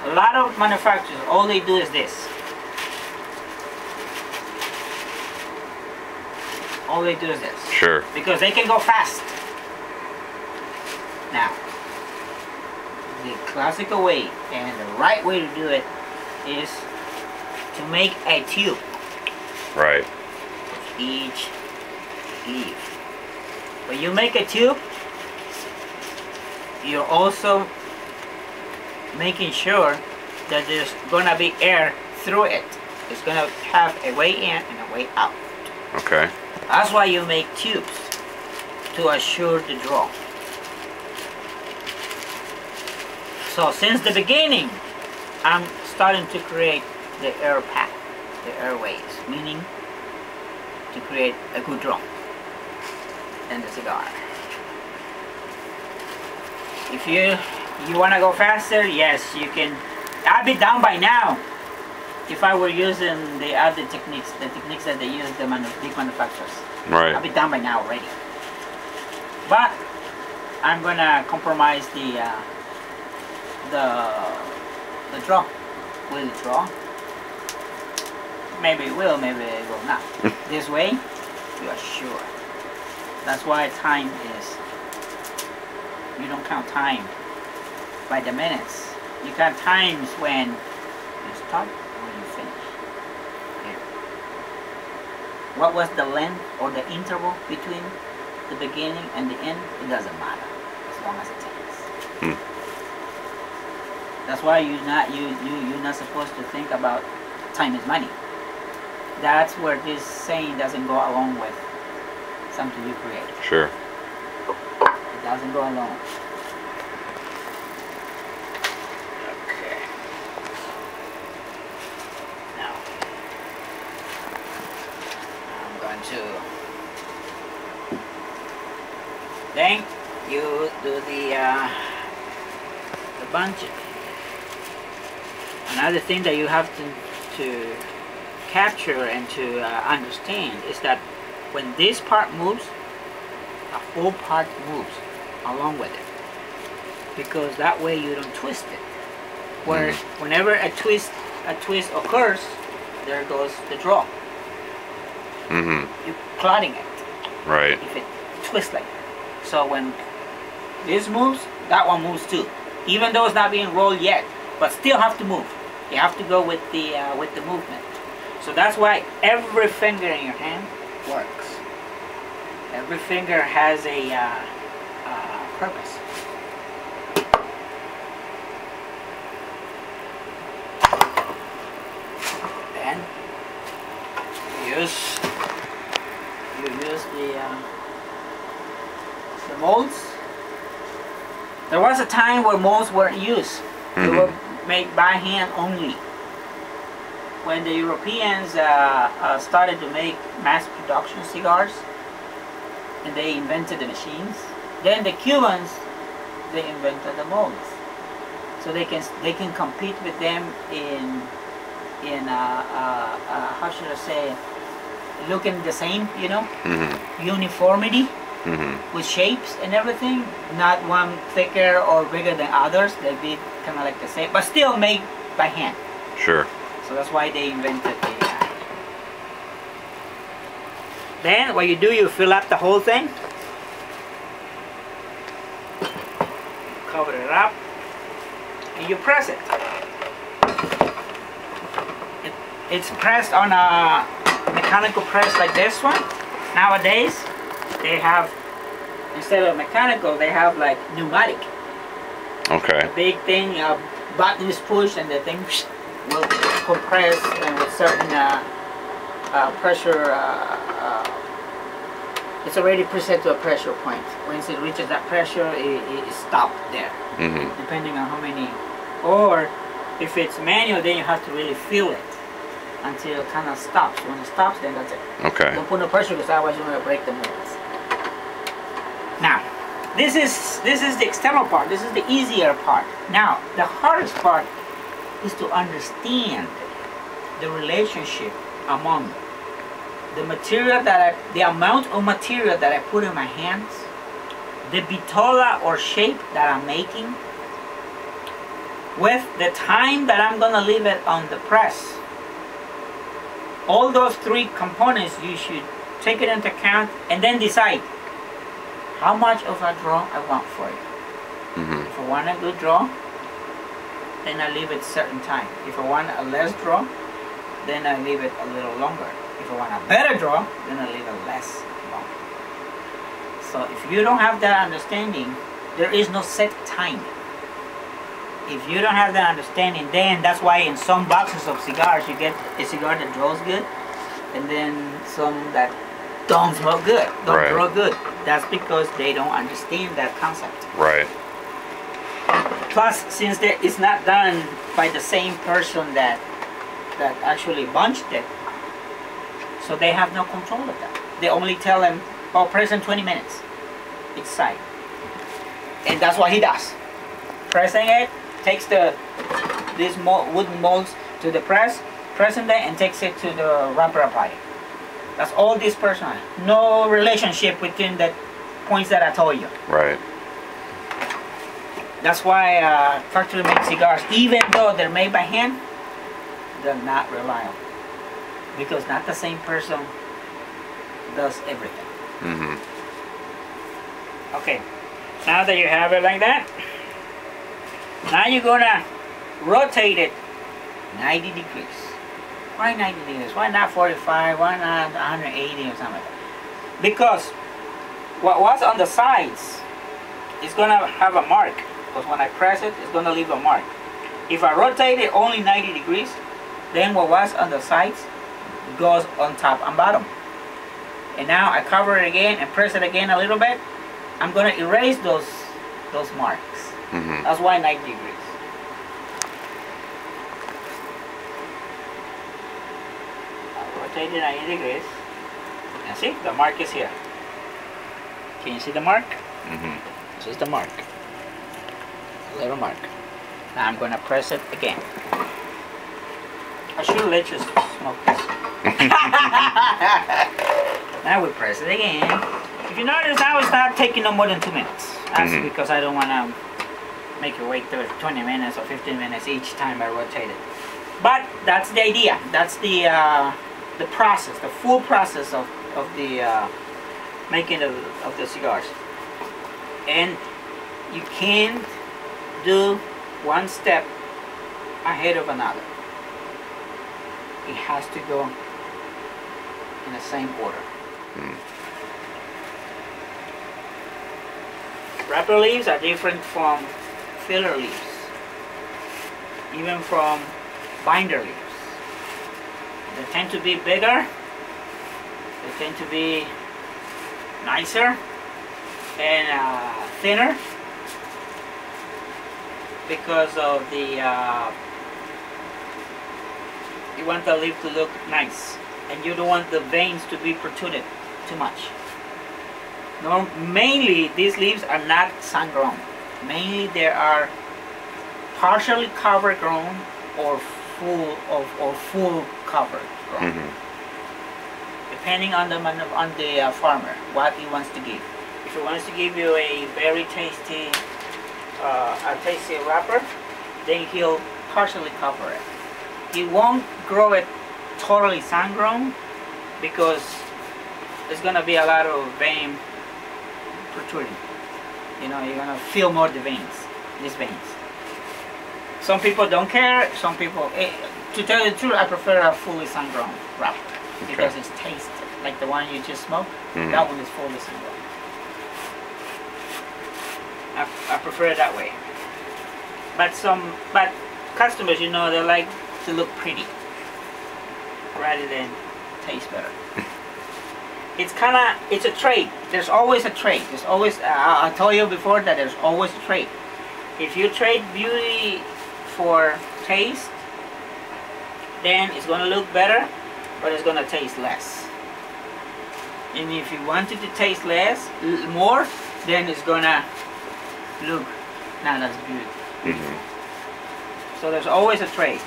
A lot of manufacturers, all they do is this. All they do is this. Sure. Because they can go fast. Now, the classical way and the right way to do it is to make a tube. Right. Each leaf. When you make a tube, you're also making sure that there's gonna be air through it. It's gonna have a way in and a way out. Okay. That's why you make tubes, to assure the draw. So since the beginning, I'm starting to create the air path, the airways, meaning to create a good draw in the cigar. If you want to go faster, yes, you can. I'd be done by now if I were using the other techniques, the techniques that they use, the big manufacturers. Right. I'd be done by now already. But I'm gonna compromise the draw. Will it draw? Maybe it will, maybe it will not. This way, you are sure. That's why time is, you don't count time by the minutes. You count times when you start or you finish. Here. What was the length or the interval between the beginning and the end? It doesn't matter, as long as it takes. That's why you're not supposed to think about time is money. That's where this saying doesn't go along with something you create. Sure. It doesn't go along. Okay. Now I'm going to. Then you do the bunch. Another thing that you have to capture and to understand is that when this part moves, the whole part moves along with it, because that way you don't twist it. Where whenever a twist occurs, there goes the draw. You're clotting it. Right. If it twists like that. So when this moves, that one moves too, even though it's not being rolled yet, but still have to move. You have to go with the movement. So that's why every finger in your hand works. Every finger has a purpose. Then you use the molds. There was a time where molds weren't used. They were made by hand only. When the Europeans started to make mass production cigars, and they invented the machines, then the Cubans, they invented the molds. So they can compete with them in how should I say, looking the same, you know, uniformity. With shapes and everything, not one thicker or bigger than others. They'd be kind of like the same, but still made by hand. Sure. So that's why they invented the. Then what you do, you fill up the whole thing, cover it up, and you press it. It's pressed on a mechanical press like this one. Nowadays, they have, instead of mechanical, they have like pneumatic. Okay. A big thing, a button is pushed and the thing will compress, and with certain pressure, it's already preset to a pressure point. Once it reaches that pressure, it stops there. Depending on how many, or if it's manual, then you have to really feel it until it kind of stops. When it stops, then that's it. Okay. Don't put no pressure, because otherwise you're going to break the molds. Now, this is the external part. This is the easier part. Now, the hardest part is to understand the relationship among the material the amount of material that I put in my hands, the bitola or shape that I'm making, with the time that I'm gonna leave it on the press. All those three components you should take it into account and then decide how much of a draw I want for it. If I want a good draw, then I leave it certain time. If I want a less draw, then I leave it a little longer. If I want a better draw, then I leave it less long. So if you don't have that understanding, there is no set time. If you don't have that understanding, then that's why in some boxes of cigars you get a cigar that draws good, and then some that don't smoke good, don't draw good. That's because they don't understand that concept. Right. Plus, since it's not done by the same person that actually bunched it, so they have no control of that. They only tell them, oh, press in 20 minutes each side. And that's what he does. Pressing it, takes these wooden molds to the press, pressing it, and takes it to the wrapper applier. That's all this person has. No relationship between the points that I told you. Right. That's why factory made cigars, even though they're made by hand, they're not reliable. Because not the same person does everything. Okay, now that you have it like that, now you're gonna rotate it 90 degrees. Why 90 degrees? Why not 45? Why not 180 or something like that? Because what was on the sides is gonna have a mark. Because when I press it, it's gonna leave a mark. If I rotate it only 90 degrees, then what was on the sides goes on top and bottom. And now I cover it again and press it again a little bit. I'm gonna erase those marks. That's why 90 degrees. I rotate it 90 degrees. And see, the mark is here. Can you see the mark? This is the mark. Little mark. Now I'm gonna press it again. I should let you smoke this. Now we press it again. If you notice, now it's not taking no more than 2 minutes. That's because I don't want to make you wait 20 minutes or 15 minutes each time I rotate it. But that's the idea. That's the process, the full process of the making of the cigars. And you can't do one step ahead of another. It has to go in the same order. Wrapper leaves are different from filler leaves, even from binder leaves. They tend to be bigger, they tend to be nicer and thinner because of the you want the leaf to look nice and you don't want the veins to be protruded too much. No, mainly these leaves are not sun grown. Mainly they are partially cover grown or full cover grown. Depending on the farmer, what he wants to give. If he wants to give you a very tasty wrapper, then he'll partially cover it. He won't grow it totally sun grown because there's gonna be a lot of vein protruding. You know, you're gonna feel more the veins, these veins. Some people don't care. Some people, to tell you the truth, I prefer a fully sun grown wrapper because it's tasty. Like the one you just smoked, that one is fully sun grown. I prefer it that way. But customers, you know, they like to look pretty rather than taste better. It's a trade. There's always a trade. There's always, I told you before that there's always a trade. If you trade beauty for taste, then it's gonna look better, but it's gonna taste less. And if you want it to taste more, then it's gonna look not as beautiful. So there's always a trade.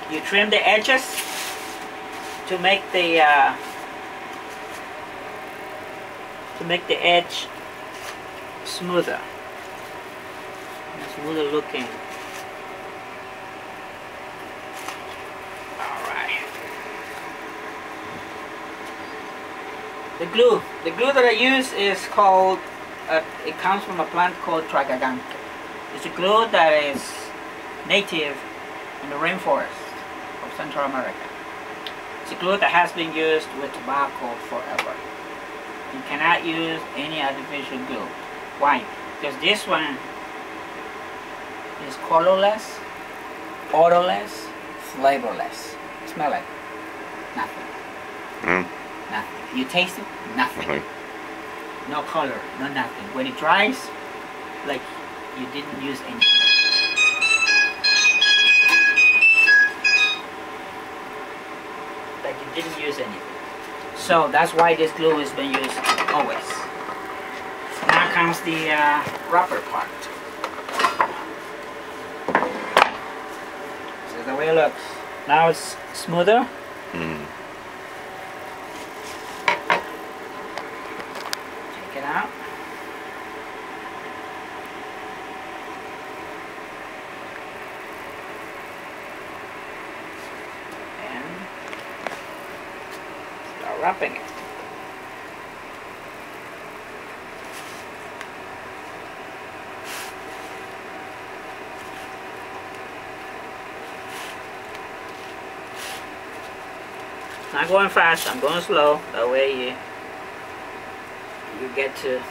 You trim the edges to make the edge smoother. smoother looking. Alright. The glue that I use is called, it comes from a plant called Tragaganque. It's a glue that is native in the rainforest of Central America. It's a glue that has been used with tobacco forever. You cannot use any artificial glue. Why? Because this one is colorless, odorless, flavorless. Smell it. Nothing. Nothing. You taste it? Nothing. No color, no nothing. When it dries, like you didn't use anything. Like you didn't use anything. So that's why this glue has been used always. Now comes the rubber part. This is the way it looks. Now it's smoother. Take it out. Wrapping it. Not going fast, I'm going slow. That way you get to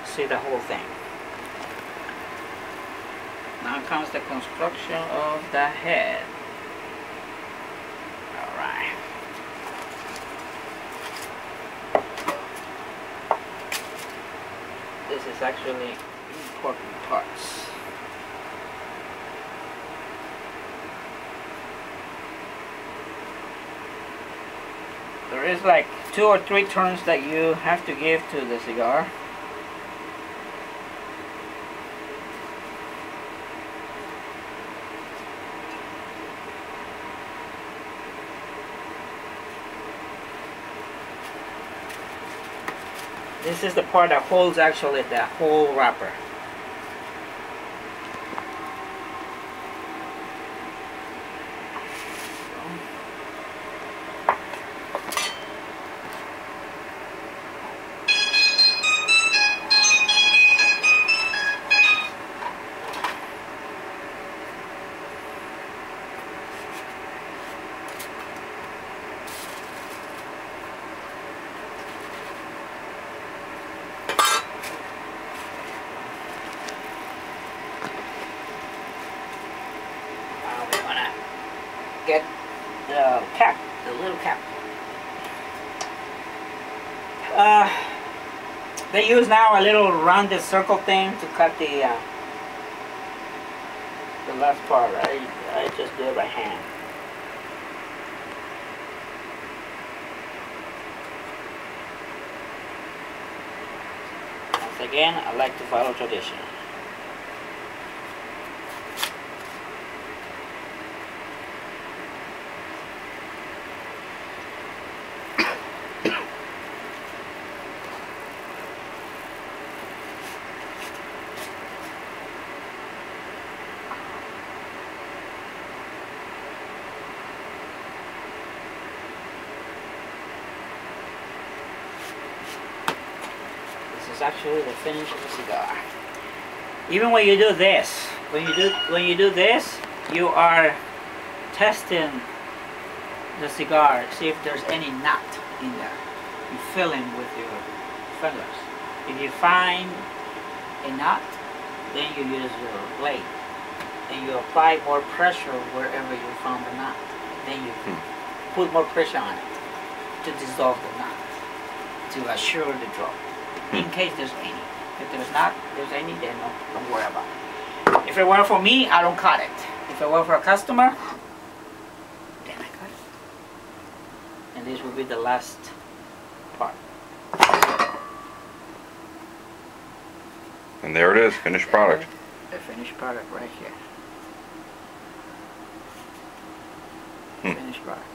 see the whole thing. Now comes the construction of the head. Alright. This is actually important parts. There is like 2 or 3 turns that you have to give to the cigar. This is the part that holds actually the whole wrapper. Get the cap, the little cap. They use now a little rounded circle thing to cut the last part. I just do it by hand. Once again, I like to follow tradition. Is actually the finish of the cigar. Even when you do this, when you do this, you are testing the cigar, see if there's any knot in there. You fill in with your fingers. If you find a knot, then you use your blade and you apply more pressure wherever you found the knot. Then you put more pressure on it to dissolve the knot, to assure the draw. In case there's any. If there's any, then don't worry about it. If it were for me, I don't cut it. If it were for a customer, then I cut it. And this will be the last part. And there it is, finished product. The finished product right here. Finished product.